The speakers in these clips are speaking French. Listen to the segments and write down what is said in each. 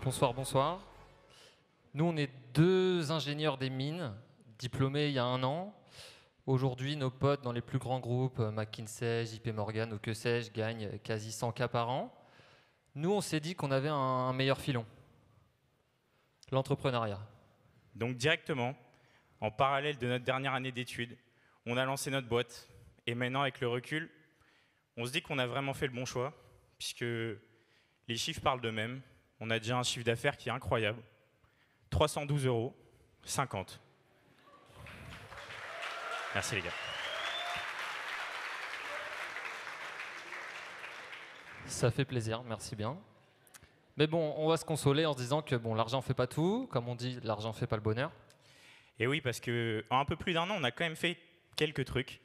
Bonsoir, bonsoir. Nous, on est deux ingénieurs des mines, diplômés il y a 1 an. Aujourd'hui, nos potes dans les plus grands groupes, McKinsey, JP Morgan ou que sais-je, gagnent quasi 100 K par an. Nous, on s'est dit qu'on avait un meilleur filon, l'entrepreneuriat. Donc directement, en parallèle de notre dernière année d'études, on a lancé notre boîte. Et maintenant, avec le recul, on se dit qu'on a vraiment fait le bon choix, puisque les chiffres parlent d'eux-mêmes. On a déjà un chiffre d'affaires qui est incroyable. 312,50 €. Merci les gars. Ça fait plaisir, merci bien. Mais bon, on va se consoler en se disant que bon, l'argent ne fait pas tout. Comme on dit, l'argent ne fait pas le bonheur. Et oui, parce qu'en un peu plus d'1 an, on a quand même fait quelques trucs.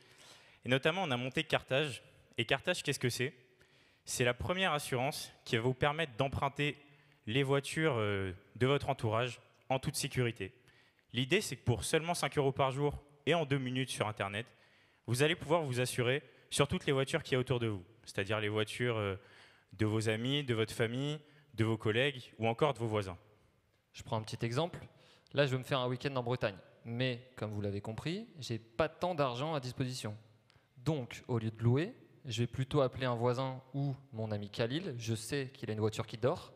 Et notamment, on a monté Cartage. Et Cartage, qu'est-ce que c'est? C'est la première assurance qui va vous permettre d'emprunter les voitures de votre entourage en toute sécurité. L'idée, c'est que pour seulement 5 € par jour et en 2 minutes sur Internet, vous allez pouvoir vous assurer sur toutes les voitures qu'il y a autour de vous, c'est-à-dire les voitures de vos amis, de votre famille, de vos collègues ou encore de vos voisins. Je prends un petit exemple. Là, je veux me faire un week-end en Bretagne. Mais, comme vous l'avez compris, j'ai pas tant d'argent à disposition. Donc, au lieu de louer, je vais plutôt appeler un voisin ou mon ami Khalil. Je sais qu'il a une voiture qui dort.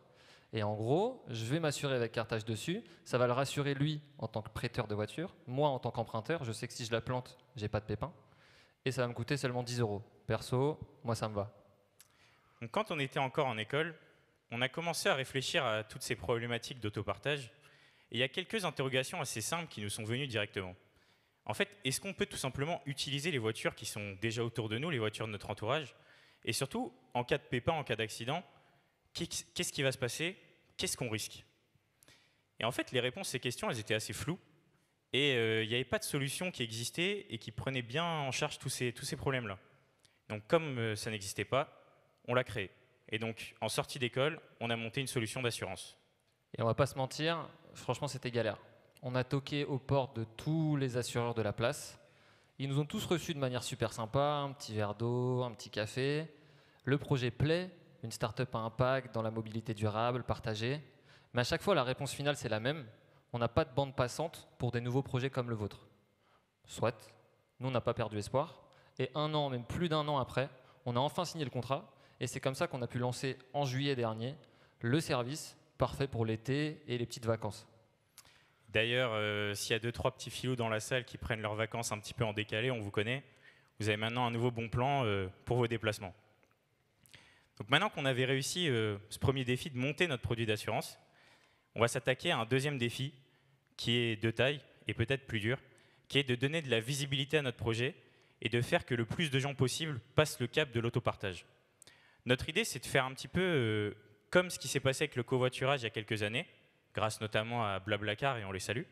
Et en gros, je vais m'assurer avec Cartage dessus. Ça va le rassurer lui en tant que prêteur de voiture. Moi, en tant qu'emprunteur, je sais que si je la plante, j'ai pas de pépin. Et ça va me coûter seulement 10 €. Perso, moi, ça me va. Donc, quand on était encore en école, on a commencé à réfléchir à toutes ces problématiques d'autopartage. Et il y a quelques interrogations assez simples qui nous sont venues directement. En fait, est-ce qu'on peut tout simplement utiliser les voitures qui sont déjà autour de nous, les voitures de notre entourage? Et surtout, en cas de pépin, en cas d'accident, qu'est-ce qui va se passer? Qu'est-ce qu'on risque? Et en fait, les réponses à ces questions, elles étaient assez floues. Et il n'y avait pas de solution qui existait et qui prenait bien en charge tous ces problèmes-là. Donc, comme ça n'existait pas, on l'a créé. Et donc, en sortie d'école, on a monté une solution d'assurance. Et on va pas se mentir, franchement, c'était galère. On a toqué aux portes de tous les assureurs de la place. Ils nous ont tous reçus de manière super sympa, un petit verre d'eau, un petit café. Le projet plaît, une start-up à impact dans la mobilité durable, partagée. Mais à chaque fois, la réponse finale, c'est la même. On n'a pas de bande passante pour des nouveaux projets comme le vôtre. Soit, nous, on n'a pas perdu espoir. Et 1 an, même plus d'1 an après, on a enfin signé le contrat. Et c'est comme ça qu'on a pu lancer en juillet dernier le service parfait pour l'été et les petites vacances. D'ailleurs, s'il y a 2-3 petits filous dans la salle qui prennent leurs vacances un petit peu en décalé, on vous connaît. Vous avez maintenant un nouveau bon plan pour vos déplacements. Donc maintenant qu'on avait réussi ce premier défi de monter notre produit d'assurance, on va s'attaquer à un deuxième défi qui est de taille et peut-être plus dur, qui est de donner de la visibilité à notre projet et de faire que le plus de gens possible passent le cap de l'autopartage. Notre idée, c'est de faire un petit peu comme ce qui s'est passé avec le covoiturage il y a quelques années, grâce notamment à Blablacar, et on les salue,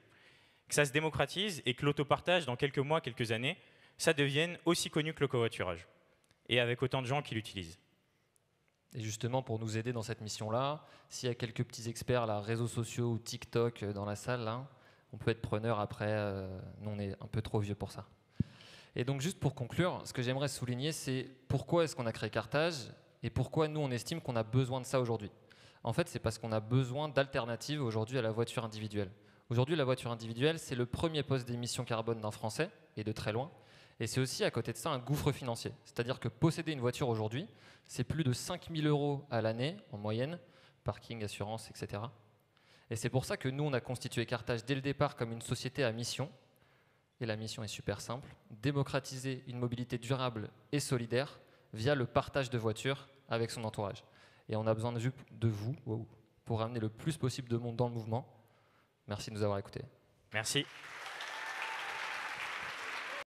que ça se démocratise et que l'autopartage, dans quelques mois, quelques années, ça devienne aussi connu que le covoiturage, et avec autant de gens qui l'utilisent. Et justement, pour nous aider dans cette mission-là, s'il y a quelques petits experts, là, réseaux sociaux ou TikTok dans la salle, là, on peut être preneur après. Nous, on est un peu trop vieux pour ça. Et donc, juste pour conclure, ce que j'aimerais souligner, c'est pourquoi est-ce qu'on a créé Cartage et pourquoi nous, on estime qu'on a besoin de ça aujourd'hui. En fait, c'est parce qu'on a besoin d'alternatives aujourd'hui à la voiture individuelle. Aujourd'hui, la voiture individuelle, c'est le premier poste d'émission carbone d'un Français, et de très loin. Et c'est aussi, à côté de ça, un gouffre financier. C'est-à-dire que posséder une voiture aujourd'hui, c'est plus de 5 000 € à l'année, en moyenne, parking, assurance, etc. Et c'est pour ça que nous, on a constitué Cartage dès le départ comme une société à mission. Et la mission est super simple, démocratiser une mobilité durable et solidaire via le partage de voitures avec son entourage. Et on a besoin de vous pour amener le plus possible de monde dans le mouvement. Merci de nous avoir écoutés. Merci.